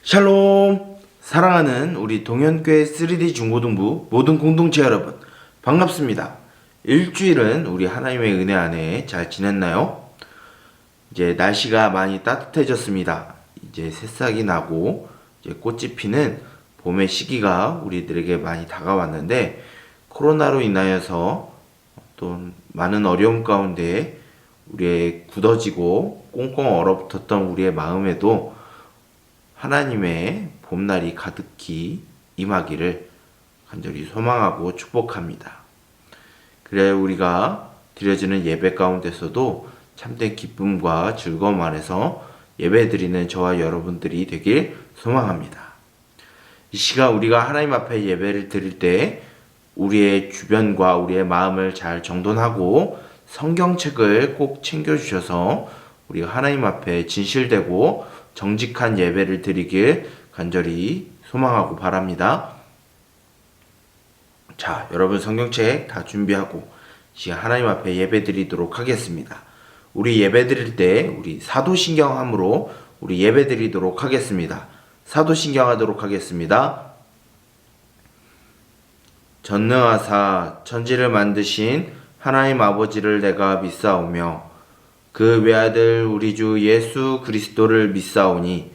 샬롬! 사랑하는 우리 동현교회 3D 중고등부 모든 공동체 여러분, 반갑습니다. 일주일은 우리 하나님의 은혜 안에 잘 지냈나요? 이제 날씨가 많이 따뜻해졌습니다. 이제 새싹이 나고 이제 꽃이 피는 봄의 시기가 우리들에게 많이 다가왔는데, 코로나로 인하여서 또 많은 어려움 가운데 우리의 굳어지고 꽁꽁 얼어붙었던 우리의 마음에도 하나님의 봄날이 가득히 임하기를 간절히 소망하고 축복합니다. 그래 우리가 드려지는 예배 가운데서도 참된 기쁨과 즐거움 안에서 예배 드리는 저와 여러분들이 되길 소망합니다. 이 시간 우리가 하나님 앞에 예배를 드릴 때 우리의 주변과 우리의 마음을 잘 정돈하고 성경책을 꼭 챙겨주셔서 우리가 하나님 앞에 진실되고 정직한 예배를 드리길 간절히 소망하고 바랍니다. 자, 여러분 성경책 다 준비하고 시간 하나님 앞에 예배 드리도록 하겠습니다. 우리 예배 드릴 때 우리 사도신경함으로 우리 예배 드리도록 하겠습니다. 사도신경 하도록 하겠습니다. 전능하사 천지를 만드신 하나님 아버지를 내가 믿사오며 그 외아들 우리 주 예수 그리스도를 믿사오니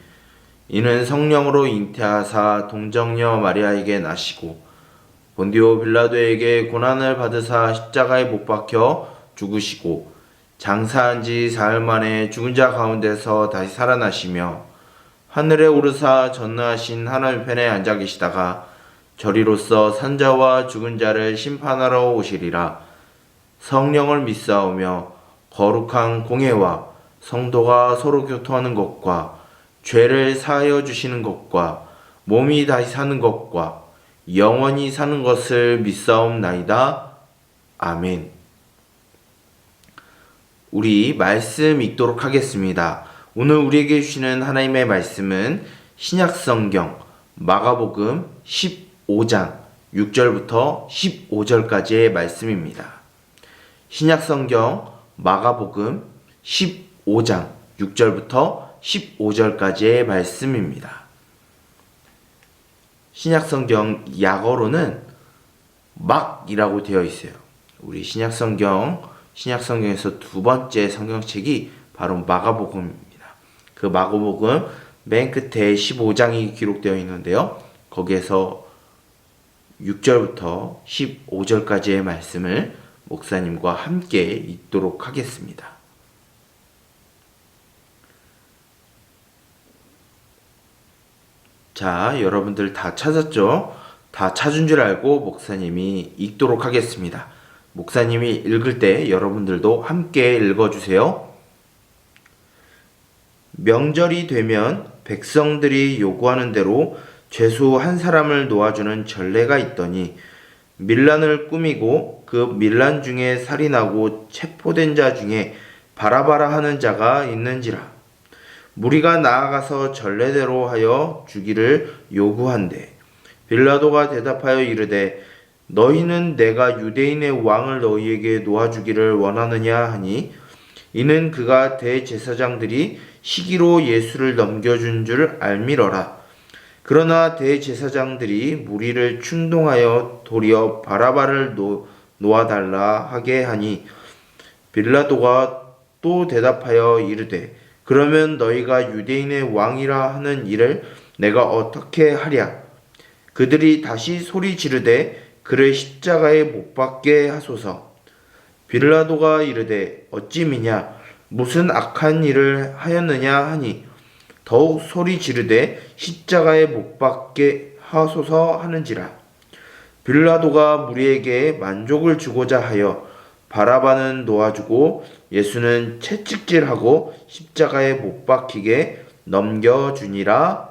이는 성령으로 잉태하사 동정녀 마리아에게 나시고 본디오 빌라도에게 고난을 받으사 십자가에 못 박혀 죽으시고 장사한 지 사흘 만에 죽은 자 가운데서 다시 살아나시며 하늘에 오르사 전능하신 하나님 편에 앉아 계시다가 저리로서 산자와 죽은 자를 심판하러 오시리라. 성령을 믿사오며 거룩한 공회와 성도가 서로 교통하는 것과 죄를 사하여 주시는 것과 몸이 다시 사는 것과 영원히 사는 것을 믿사옵나이다. 아멘. 우리 말씀 읽도록 하겠습니다. 오늘 우리에게 주시는 하나님의 말씀은 신약성경 마가복음 15장 6절부터 15절까지의 말씀입니다. 신약성경 마가복음 15장 6절부터 15절까지의 말씀입니다. 신약성경 약어로는 막이라고 되어 있어요. 우리 신약성경에서 두 번째 성경책이 바로 마가복음입니다. 그 마가복음 맨 끝에 15장이 기록되어 있는데요. 거기에서 6절부터 15절까지의 말씀을 목사님과 함께 읽도록 하겠습니다. 자, 여러분들 다 찾았죠? 다 찾은 줄 알고 목사님이 읽도록 하겠습니다. 목사님이 읽을 때 여러분들도 함께 읽어주세요. 명절이 되면 백성들이 요구하는 대로 죄수 한 사람을 놓아주는 전례가 있더니 밀란을 꾸미고 그 밀란 중에 살인하고 체포된 자 중에 바라바라 하는 자가 있는지라. 무리가 나아가서 전례대로 하여 주기를 요구한대. 빌라도가 대답하여 이르되 너희는 내가 유대인의 왕을 너희에게 놓아주기를 원하느냐 하니 이는 그가 대제사장들이 시기로 예수를 넘겨준 줄 알미러라. 그러나 대제사장들이 무리를 충동하여 도리어 바라바를 놓아달라 하게 하니 빌라도가 또 대답하여 이르되 그러면 너희가 유대인의 왕이라 하는 일을 내가 어떻게 하랴. 그들이 다시 소리 지르되 그를 십자가에 못 박게 하소서. 빌라도가 이르되 어찌 미냐 무슨 악한 일을 하였느냐 하니 더욱 소리 지르되 십자가에 못 박게 하소서 하는지라. 빌라도가 무리에게 만족을 주고자 하여 바라바는 놓아주고 예수는 채찍질하고 십자가에 못 박히게 넘겨주니라.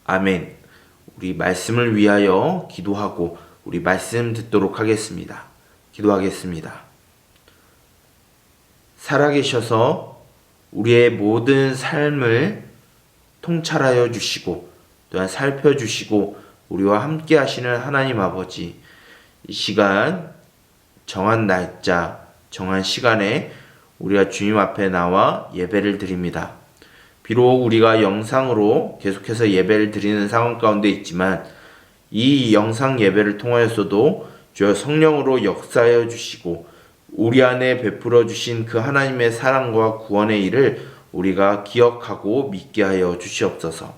아멘. 우리 말씀을 위하여 기도하고 우리 말씀 듣도록 하겠습니다. 기도하겠습니다. 살아계셔서 우리의 모든 삶을 통찰하여 주시고 또한 살펴주시고 우리와 함께 하시는 하나님 아버지, 이 시간 정한 날짜, 정한 시간에 우리가 주님 앞에 나와 예배를 드립니다. 비록 우리가 영상으로 계속해서 예배를 드리는 상황 가운데 있지만 이 영상 예배를 통하여서도 주여 성령으로 역사하여 주시고 우리 안에 베풀어 주신 그 하나님의 사랑과 구원의 일을 우리가 기억하고 믿게 하여 주시옵소서.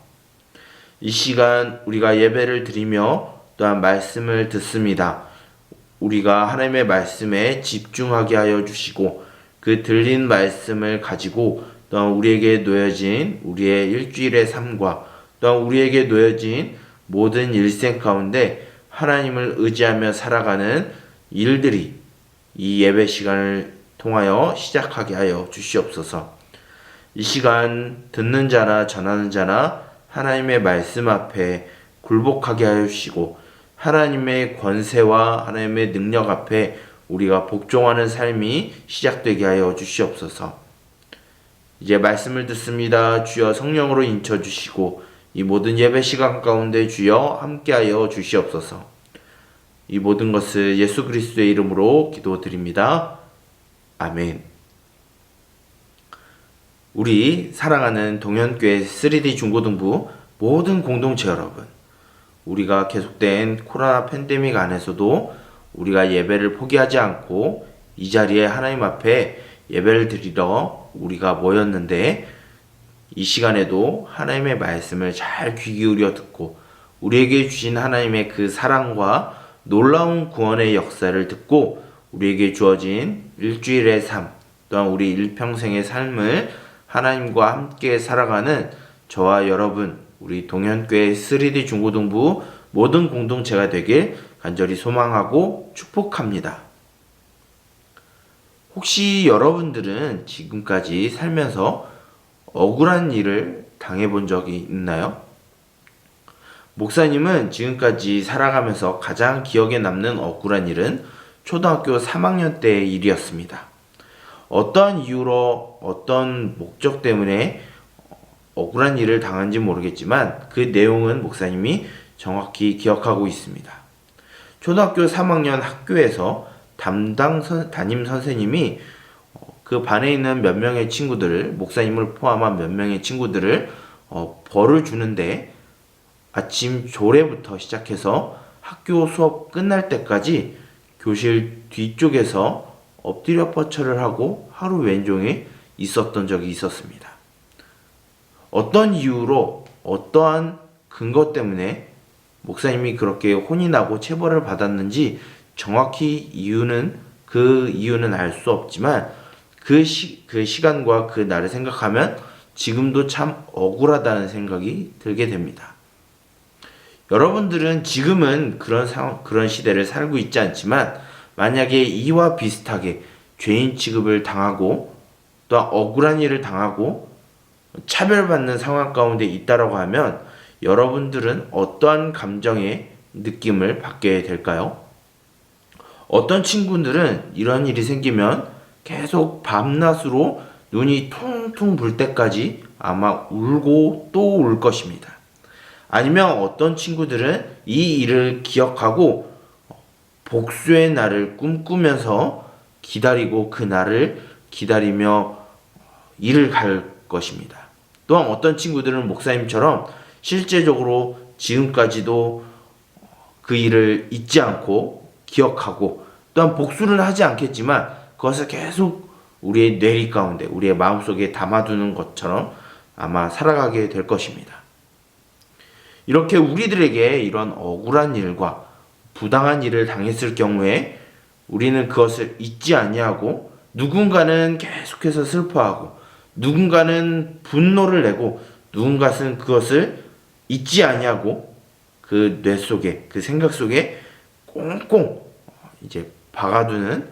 이 시간 우리가 예배를 드리며 또한 말씀을 듣습니다. 우리가 하나님의 말씀에 집중하게 하여 주시고 그 들린 말씀을 가지고 또한 우리에게 놓여진 우리의 일주일의 삶과 또한 우리에게 놓여진 모든 일생 가운데 하나님을 의지하며 살아가는 일들이 이 예배 시간을 통하여 시작하게 하여 주시옵소서. 이 시간 듣는 자나 전하는 자나 하나님의 말씀 앞에 굴복하게 하여 주시고 하나님의 권세와 하나님의 능력 앞에 우리가 복종하는 삶이 시작되게 하여 주시옵소서. 이제 말씀을 듣습니다. 주여 성령으로 인쳐 주시고 이 모든 예배 시간 가운데 주여 함께하여 주시옵소서. 이 모든 것을 예수 그리스도의 이름으로 기도드립니다. 아멘. 우리 사랑하는 동현교회 3D 중고등부 모든 공동체 여러분, 우리가 계속된 코로나 팬데믹 안에서도 우리가 예배를 포기하지 않고 이 자리에 하나님 앞에 예배를 드리러 우리가 모였는데 이 시간에도 하나님의 말씀을 잘 귀 기울여 듣고 우리에게 주신 하나님의 그 사랑과 놀라운 구원의 역사를 듣고 우리에게 주어진 일주일의 삶 또한 우리 일평생의 삶을 하나님과 함께 살아가는 저와 여러분 우리 동현교회 3D 중고등부 모든 공동체가 되길 간절히 소망하고 축복합니다. 혹시 여러분들은 지금까지 살면서 억울한 일을 당해본 적이 있나요? 목사님은 지금까지 살아가면서 가장 기억에 남는 억울한 일은 초등학교 3학년 때의 일이었습니다. 어떠한 이유로 어떤 목적 때문에 억울한 일을 당한지 모르겠지만 그 내용은 목사님이 정확히 기억하고 있습니다. 초등학교 3학년 학교에서 담임 선생님이 그 반에 있는 몇 명의 친구들을 목사님을 포함한 몇 명의 친구들을 벌을 주는데 아침 조례부터 시작해서 학교 수업 끝날 때까지 교실 뒤쪽에서 엎드려 뻗쳐를 하고 하루 왼종일 있었던 적이 있었습니다. 어떤 이유로 어떠한 근거 때문에 목사님이 그렇게 혼이 나고 체벌을 받았는지 정확히 그 이유는 알 수 없지만 그 시간과 그 날을 생각하면 지금도 참 억울하다는 생각이 들게 됩니다. 여러분들은 지금은 그런 시대를 살고 있지 않지만 만약에 이와 비슷하게 죄인 취급을 당하고 또 억울한 일을 당하고 차별받는 상황 가운데 있다라고 하면 여러분들은 어떠한 감정의 느낌을 받게 될까요? 어떤 친구들은 이런 일이 생기면 계속 밤낮으로 눈이 퉁퉁 불 때까지 아마 울고 또 울 것입니다. 아니면 어떤 친구들은 이 일을 기억하고 복수의 날을 꿈꾸면서 기다리고 그 날을 기다리며 일을 갈 것입니다. 또한 어떤 친구들은 목사님처럼 실제적으로 지금까지도 그 일을 잊지 않고 기억하고 또한 복수를 하지 않겠지만 그것을 계속 우리의 뇌리 가운데 우리의 마음속에 담아두는 것처럼 아마 살아가게 될 것입니다. 이렇게 우리들에게 이런 억울한 일과 부당한 일을 당했을 경우에 우리는 그것을 잊지 아니하고 누군가는 계속해서 슬퍼하고 누군가는 분노를 내고 누군가는 그것을 잊지 아니하고 그 뇌 속에 그 생각 속에 꽁꽁 이제 박아두는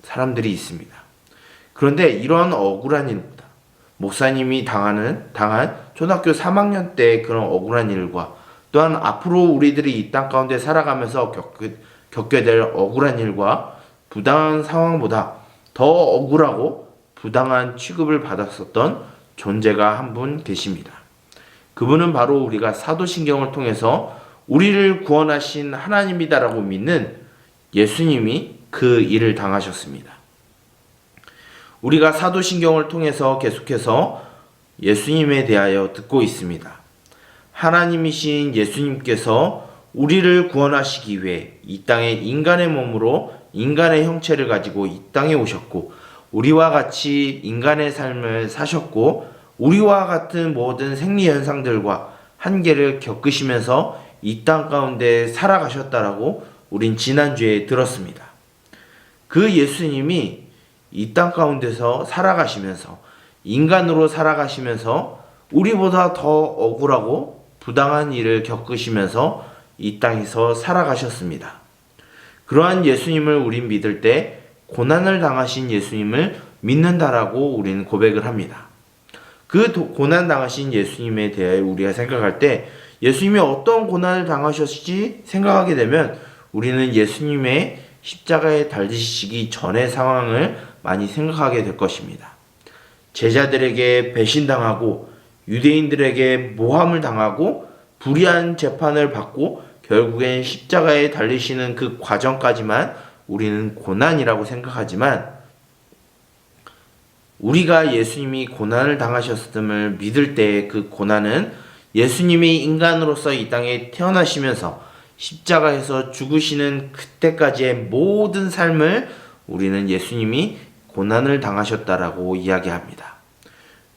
사람들이 있습니다. 그런데 이런 억울한 일보다 목사님이 당한 초등학교 3학년 때 그런 억울한 일과 또한 앞으로 우리들이 이 땅 가운데 살아가면서 겪게 될 억울한 일과 부당한 상황보다 더 억울하고 부당한 취급을 받았었던 존재가 한 분 계십니다. 그분은 바로 우리가 사도신경을 통해서 우리를 구원하신 하나님이다라고 믿는 예수님이 그 일을 당하셨습니다. 우리가 사도신경을 통해서 계속해서 예수님에 대하여 듣고 있습니다. 하나님이신 예수님께서 우리를 구원하시기 위해 이 땅에 인간의 몸으로 인간의 형체를 가지고 이 땅에 오셨고, 우리와 같이 인간의 삶을 사셨고, 우리와 같은 모든 생리 현상들과 한계를 겪으시면서 이 땅 가운데 살아가셨다라고 우린 지난주에 들었습니다. 그 예수님이 이 땅 가운데서 살아가시면서, 인간으로 살아가시면서 우리보다 더 억울하고 부당한 일을 겪으시면서 이 땅에서 살아가셨습니다. 그러한 예수님을 우린 믿을 때 고난을 당하신 예수님을 믿는다라고 우리는 고백을 합니다. 그 고난 당하신 예수님에 대해 우리가 생각할 때 예수님이 어떤 고난을 당하셨지 생각하게 되면 우리는 예수님의 십자가에 달리시기 전의 상황을 많이 생각하게 될 것입니다. 제자들에게 배신당하고 유대인들에게 모함을 당하고 불의한 재판을 받고 결국엔 십자가에 달리시는 그 과정까지만 우리는 고난이라고 생각하지만, 우리가 예수님이 고난을 당하셨음을 믿을 때의 그 고난은 예수님이 인간으로서 이 땅에 태어나시면서 십자가에서 죽으시는 그때까지의 모든 삶을 우리는 예수님이 고난을 당하셨다라고 이야기합니다.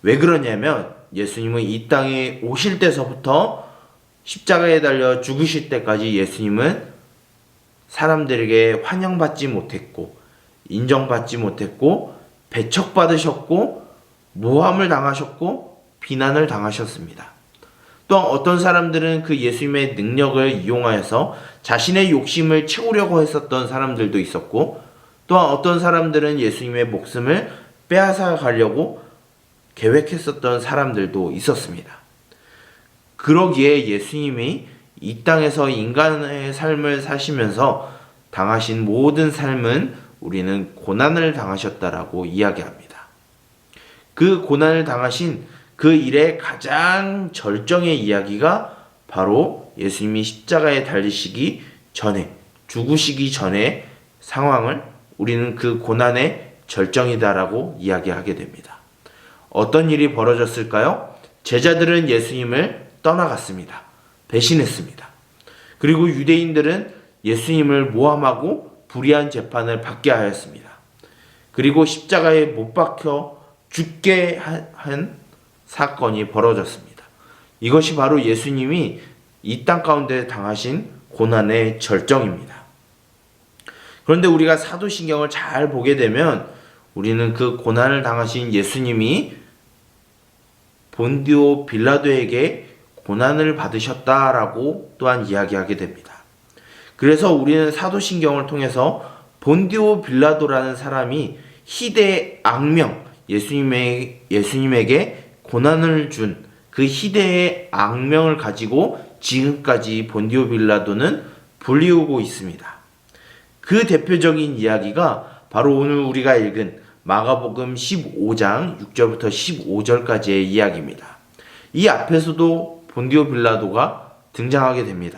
왜 그러냐면 예수님은 이 땅에 오실 때서부터 십자가에 달려 죽으실 때까지 예수님은 사람들에게 환영받지 못했고, 인정받지 못했고, 배척받으셨고, 모함을 당하셨고, 비난을 당하셨습니다. 또한 어떤 사람들은 그 예수님의 능력을 이용하여서 자신의 욕심을 채우려고 했었던 사람들도 있었고, 또한 어떤 사람들은 예수님의 목숨을 빼앗아 가려고 계획했었던 사람들도 있었습니다. 그러기에 예수님이 이 땅에서 인간의 삶을 사시면서 당하신 모든 삶은 우리는 고난을 당하셨다라고 이야기합니다. 그 고난을 당하신 그 일의 가장 절정의 이야기가 바로 예수님이 십자가에 달리시기 전에, 죽으시기 전의 상황을 우리는 그 고난의 절정이다라고 이야기하게 됩니다. 어떤 일이 벌어졌을까요? 제자들은 예수님을 떠나갔습니다. 배신했습니다. 그리고 유대인들은 예수님을 모함하고 불의한 재판을 받게 하였습니다. 그리고 십자가에 못 박혀 죽게 한 사건이 벌어졌습니다. 이것이 바로 예수님이 이 땅 가운데 당하신 고난의 절정입니다. 그런데 우리가 사도신경을 잘 보게 되면 우리는 그 고난을 당하신 예수님이 본디오 빌라도에게 고난을 받으셨다라고 또한 이야기하게 됩니다. 그래서 우리는 사도신경을 통해서 본디오 빌라도라는 사람이 희대의 악명, 예수님에게 고난을 준 그 희대의 악명을 가지고 지금까지 본디오 빌라도는 불리우고 있습니다. 그 대표적인 이야기가 바로 오늘 우리가 읽은 마가복음 15장 6절부터 15절까지의 이야기입니다. 이 앞에서도 본디오 빌라도가 등장하게 됩니다.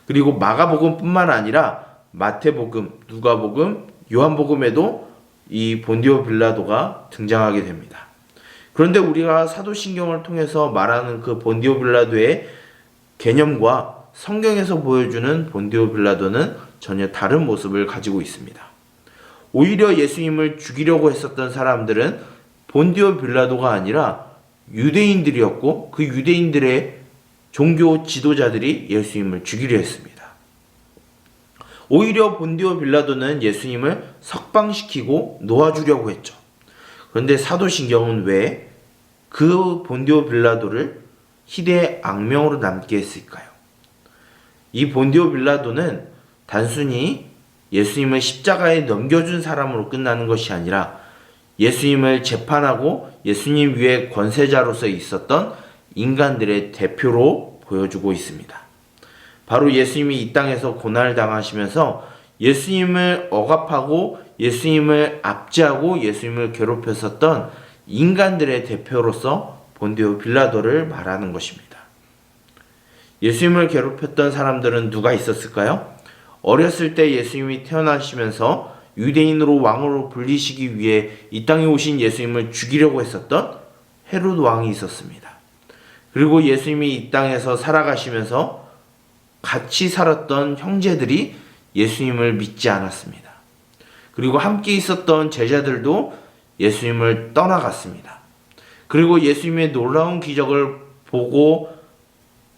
그리고 마가복음뿐만 아니라 마태복음, 누가복음, 요한복음에도 이 본디오 빌라도가 등장하게 됩니다. 그런데 우리가 사도신경을 통해서 말하는 그 본디오 빌라도의 개념과 성경에서 보여주는 본디오 빌라도는 전혀 다른 모습을 가지고 있습니다. 오히려 예수님을 죽이려고 했었던 사람들은 본디오 빌라도가 아니라 유대인들이었고, 그 유대인들의 종교 지도자들이 예수님을 죽이려 했습니다. 오히려 본디오 빌라도는 예수님을 석방시키고 놓아주려고 했죠. 그런데 사도신경은 왜 그 본디오 빌라도를 희대의 악명으로 남게 했을까요? 이 본디오 빌라도는 단순히 예수님을 십자가에 넘겨준 사람으로 끝나는 것이 아니라 예수님을 재판하고 예수님 위에 권세자로서 있었던 인간들의 대표로 보여주고 있습니다. 바로 예수님이 이 땅에서 고난을 당하시면서 예수님을 억압하고 예수님을 압제하고 예수님을 괴롭혔었던 인간들의 대표로서 본디오 빌라도를 말하는 것입니다. 예수님을 괴롭혔던 사람들은 누가 있었을까요? 어렸을 때 예수님이 태어나시면서 유대인으로 왕으로 불리시기 위해 이 땅에 오신 예수님을 죽이려고 했었던 헤롯 왕이 있었습니다. 그리고 예수님이 이 땅에서 살아가시면서 같이 살았던 형제들이 예수님을 믿지 않았습니다. 그리고 함께 있었던 제자들도 예수님을 떠나갔습니다. 그리고 예수님의 놀라운 기적을 보고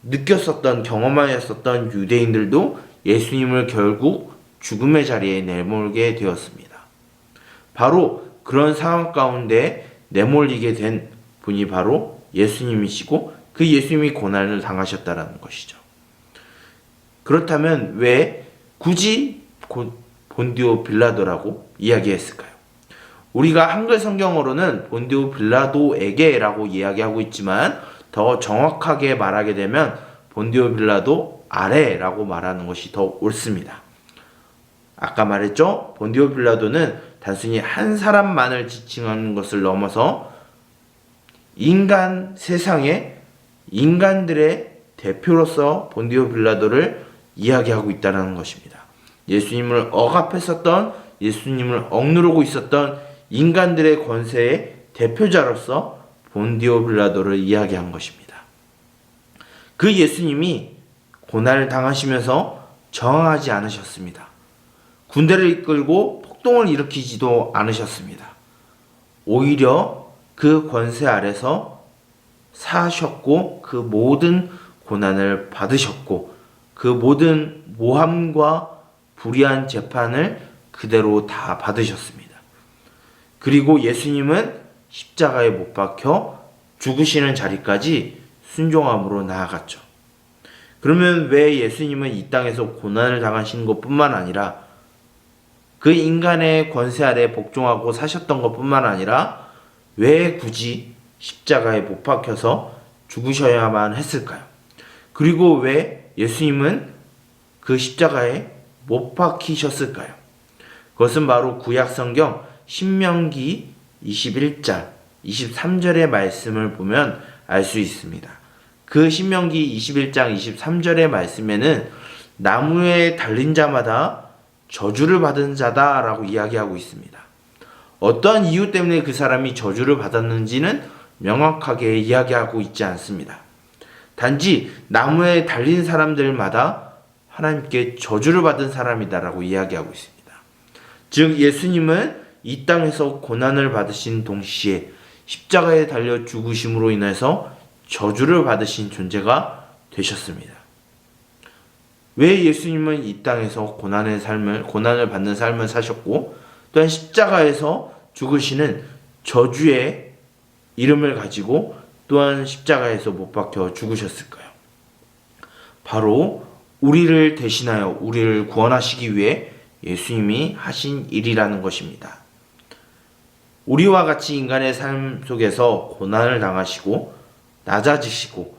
느꼈었던, 경험하였었던 유대인들도 예수님을 결국 죽음의 자리에 내몰게 되었습니다. 바로 그런 상황 가운데 내몰리게 된 분이 바로 예수님이시고 그 예수님이 고난을 당하셨다는 것이죠. 그렇다면 왜 굳이 본디오 빌라도라고 이야기했을까요? 우리가 한글 성경어로는 본디오 빌라도에게라고 이야기하고 있지만 더 정확하게 말하게 되면 본디오 빌라도 아래라고 말하는 것이 더 옳습니다. 아까 말했죠? 본디오 빌라도는 단순히 한 사람만을 지칭하는 것을 넘어서 세상의 인간들의 대표로서 본디오 빌라도를 이야기하고 있다는 것입니다. 예수님을 억압했었던, 예수님을 억누르고 있었던 인간들의 권세의 대표자로서 본디오 빌라도를 이야기한 것입니다. 그 예수님이 고난을 당하시면서 저항하지 않으셨습니다. 군대를 이끌고 폭동을 일으키지도 않으셨습니다. 오히려 그 권세 아래서 사셨고 그 모든 고난을 받으셨고 그 모든 모함과 불의한 재판을 그대로 다 받으셨습니다. 그리고 예수님은 십자가에 못 박혀 죽으시는 자리까지 순종함으로 나아갔죠. 그러면 왜 예수님은 이 땅에서 고난을 당하시는 것뿐만 아니라 그 인간의 권세 아래 복종하고 사셨던 것뿐만 아니라 왜 굳이 십자가에 못 박혀서 죽으셔야만 했을까요? 그리고 왜 예수님은 그 십자가에 못 박히셨을까요? 그것은 바로 구약성경 신명기 21장 23절의 말씀을 보면 알 수 있습니다. 그 신명기 21장 23절의 말씀에는 나무에 달린 자마다 저주를 받은 자다라고 이야기하고 있습니다. 어떠한 이유 때문에 그 사람이 저주를 받았는지는 명확하게 이야기하고 있지 않습니다. 단지 나무에 달린 사람들마다 하나님께 저주를 받은 사람이다라고 이야기하고 있습니다. 즉 예수님은 이 땅에서 고난을 받으신 동시에 십자가에 달려 죽으심으로 인해서 저주를 받으신 존재가 되셨습니다. 왜 예수님은 이 땅에서 고난을 받는 삶을 사셨고 또한 십자가에서 죽으시는 저주의 이름을 가지고 또한 십자가에서 못 박혀 죽으셨을까요? 바로 우리를 대신하여 우리를 구원하시기 위해 예수님이 하신 일이라는 것입니다. 우리와 같이 인간의 삶 속에서 고난을 당하시고 낮아지시고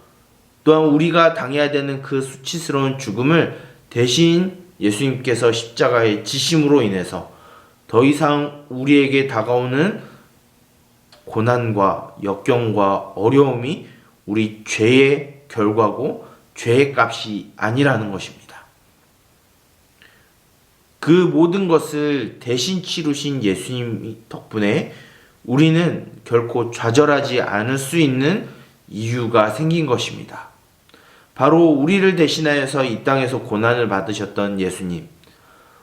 또한 우리가 당해야 되는 그 수치스러운 죽음을 대신 예수님께서 십자가에 지심으로 인해서 더 이상 우리에게 다가오는 고난과 역경과 어려움이 우리 죄의 결과고 죄의 값이 아니라는 것입니다. 그 모든 것을 대신 치르신 예수님 덕분에 우리는 결코 좌절하지 않을 수 있는 이유가 생긴 것입니다. 바로 우리를 대신하여서 이 땅에서 고난을 받으셨던 예수님,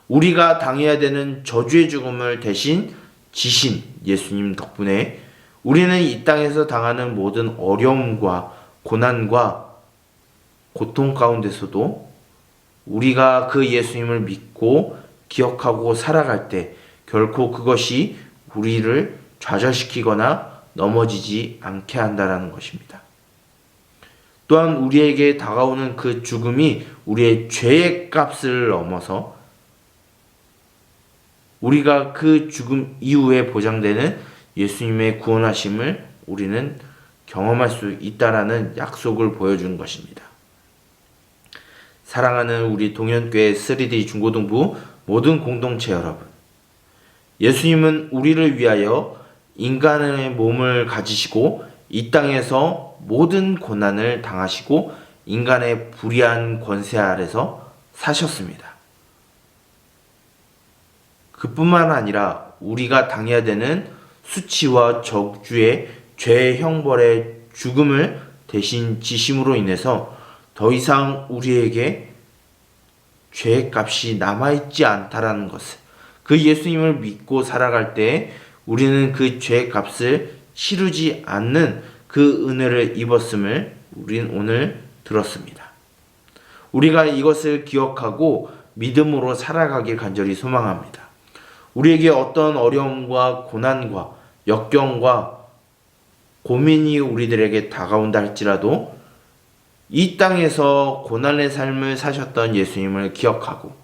우리가 당해야 되는 저주의 죽음을 대신 지신 예수님 덕분에 우리는 이 땅에서 당하는 모든 어려움과 고난과 고통 가운데서도 우리가 그 예수님을 믿고 기억하고 살아갈 때 결코 그것이 우리를 좌절시키거나 넘어지지 않게 한다는 것입니다. 또한 우리에게 다가오는 그 죽음이 우리의 죄의 값을 넘어서 우리가 그 죽음 이후에 보장되는 예수님의 구원하심을 우리는 경험할 수 있다라는 약속을 보여준 것입니다. 사랑하는 우리 동현교회 3D 중고등부 모든 공동체 여러분, 예수님은 우리를 위하여 인간의 몸을 가지시고 이 땅에서 모든 고난을 당하시고 인간의 불의한 권세 아래서 사셨습니다. 그뿐만 아니라 우리가 당해야 되는 수치와 저주의 죄의 형벌의 죽음을 대신 지심으로 인해서 더 이상 우리에게 죄의 값이 남아있지 않다라는 것을, 그 예수님을 믿고 살아갈 때 우리는 그 죄의 값을 치르지 않는 그 은혜를 입었음을 우린 오늘 들었습니다. 우리가 이것을 기억하고 믿음으로 살아가길 간절히 소망합니다. 우리에게 어떤 어려움과 고난과 역경과 고민이 우리들에게 다가온다 할지라도 이 땅에서 고난의 삶을 사셨던 예수님을 기억하고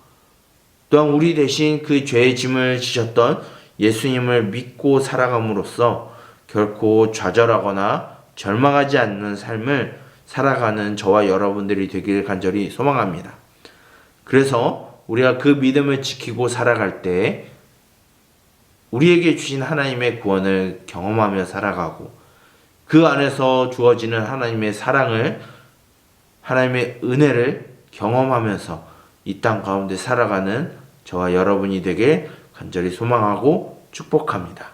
또한 우리 대신 그 죄의 짐을 지셨던 예수님을 믿고 살아감으로써 결코 좌절하거나 절망하지 않는 삶을 살아가는 저와 여러분들이 되길 간절히 소망합니다. 그래서 우리가 그 믿음을 지키고 살아갈 때 우리에게 주신 하나님의 구원을 경험하며 살아가고 그 안에서 주어지는 하나님의 사랑을, 하나님의 은혜를 경험하면서 이 땅 가운데 살아가는 저와 여러분이 되길 간절히 소망하고 축복합니다.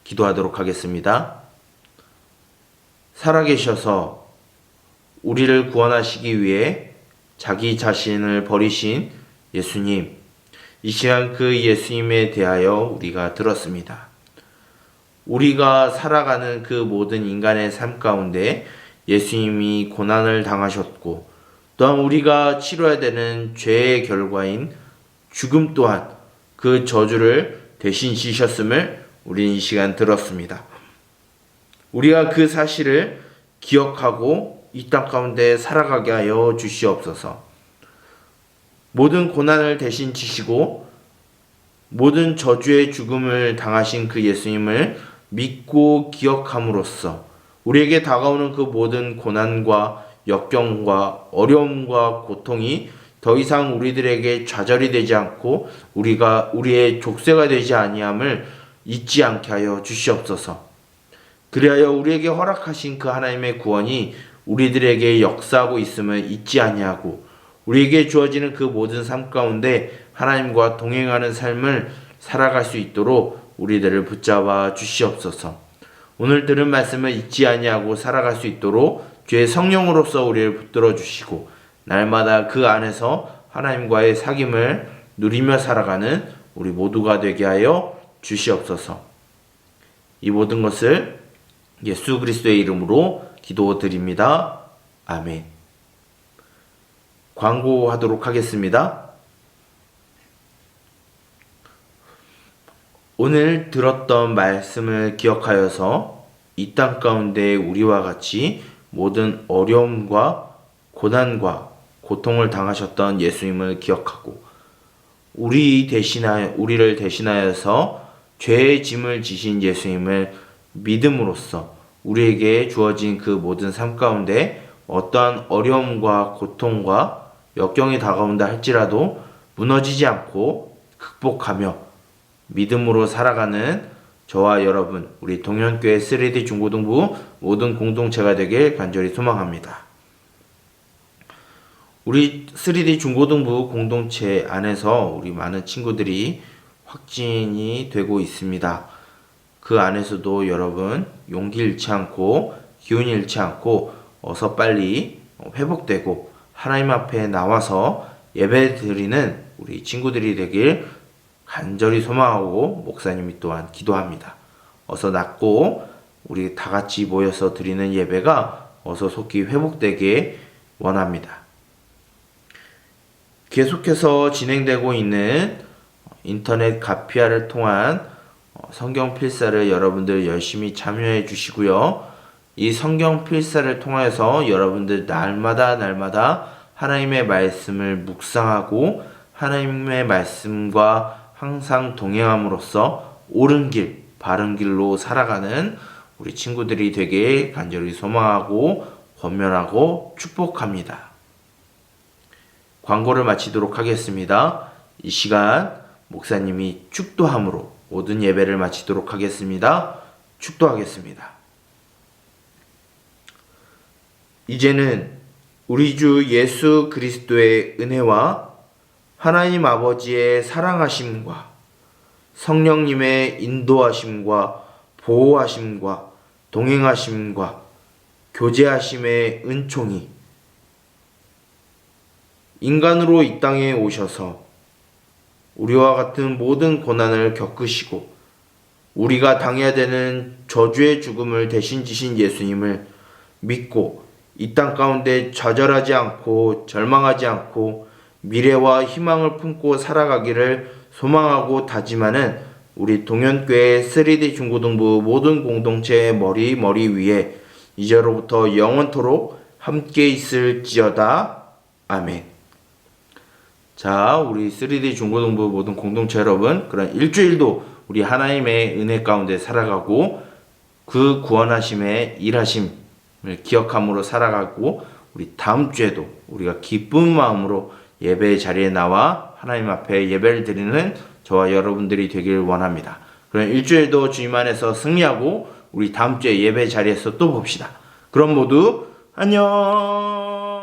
기도하도록 하겠습니다. 살아계셔서 우리를 구원하시기 위해 자기 자신을 버리신 예수님, 이 시간 그 예수님에 대하여 우리가 들었습니다. 우리가 살아가는 그 모든 인간의 삶 가운데 예수님이 고난을 당하셨고 또한 우리가 치러야 되는 죄의 결과인 죽음 또한 그 저주를 대신 지셨음을 우리는 이 시간 들었습니다. 우리가 그 사실을 기억하고 이 땅 가운데 살아가게 하여 주시옵소서. 모든 고난을 대신 지시고 모든 저주의 죽음을 당하신 그 예수님을 믿고 기억함으로써 우리에게 다가오는 그 모든 고난과 역경과 어려움과 고통이 더 이상 우리들에게 좌절이 되지 않고 우리가 우리의 족쇄가 되지 아니함을 잊지 않게 하여 주시옵소서. 그리하여 우리에게 허락하신 그 하나님의 구원이 우리들에게 역사하고 있음을 잊지 아니하고 우리에게 주어지는 그 모든 삶 가운데 하나님과 동행하는 삶을 살아갈 수 있도록 우리들을 붙잡아 주시옵소서. 오늘 들은 말씀을 잊지 아니하고 살아갈 수 있도록 주의 성령으로서 우리를 붙들어 주시고 날마다 그 안에서 하나님과의 사귐을 누리며 살아가는 우리 모두가 되게 하여 주시옵소서. 이 모든 것을 예수 그리스도의 이름으로 기도드립니다. 아멘. 광고하도록 하겠습니다. 오늘 들었던 말씀을 기억하여서 이 땅 가운데 우리와 같이 모든 어려움과 고난과 고통을 당하셨던 예수님을 기억하고 우리를 대신하여서 죄의 짐을 지신 예수님을 믿음으로써 우리에게 주어진 그 모든 삶 가운데 어떠한 어려움과 고통과 역경이 다가온다 할지라도 무너지지 않고 극복하며 믿음으로 살아가는 저와 여러분, 우리 동현교회 3D 중고등부 모든 공동체가 되길 간절히 소망합니다. 우리 3D 중고등부 공동체 안에서 우리 많은 친구들이 확진이 되고 있습니다. 그 안에서도 여러분 용기 잃지 않고 기운이 잃지 않고 어서 빨리 회복되고 하나님 앞에 나와서 예배 드리는 우리 친구들이 되길 간절히 소망하고 목사님이 또한 기도합니다. 어서 낫고 우리 다 같이 모여서 드리는 예배가 어서 속히 회복되게 원합니다. 계속해서 진행되고 있는 인터넷 가피아를 통한 성경 필사를 여러분들 열심히 참여해 주시고요. 이 성경 필사를 통해서 여러분들 날마다 하나님의 말씀을 묵상하고 하나님의 말씀과 항상 동행함으로써 옳은 길, 바른 길로 살아가는 우리 친구들이 되게 간절히 소망하고 권면하고 축복합니다. 광고를 마치도록 하겠습니다. 이 시간 목사님이 축도함으로 모든 예배를 마치도록 하겠습니다. 축도하겠습니다. 이제는 우리 주 예수 그리스도의 은혜와 하나님 아버지의 사랑하심과 성령님의 인도하심과 보호하심과 동행하심과 교제하심의 은총이 인간으로 이 땅에 오셔서 우리와 같은 모든 고난을 겪으시고 우리가 당해야 되는 저주의 죽음을 대신 지신 예수님을 믿고 이 땅 가운데 좌절하지 않고 절망하지 않고 미래와 희망을 품고 살아가기를 소망하고 다짐하는 우리 동현교회 3D 중고등부 모든 공동체의 머리 위에 이제로부터 영원토록 함께 있을지어다. 아멘. 자, 우리 3D 중고등부 모든 공동체 여러분, 그런 일주일도 우리 하나님의 은혜 가운데 살아가고 그 구원하심의 일하심을 기억함으로 살아가고 우리 다음 주에도 우리가 기쁜 마음으로 예배 자리에 나와 하나님 앞에 예배를 드리는 저와 여러분들이 되길 원합니다. 그럼 일주일도 주님 안에서 승리하고 우리 다음 주에 예배 자리에서 또 봅시다. 그럼 모두 안녕.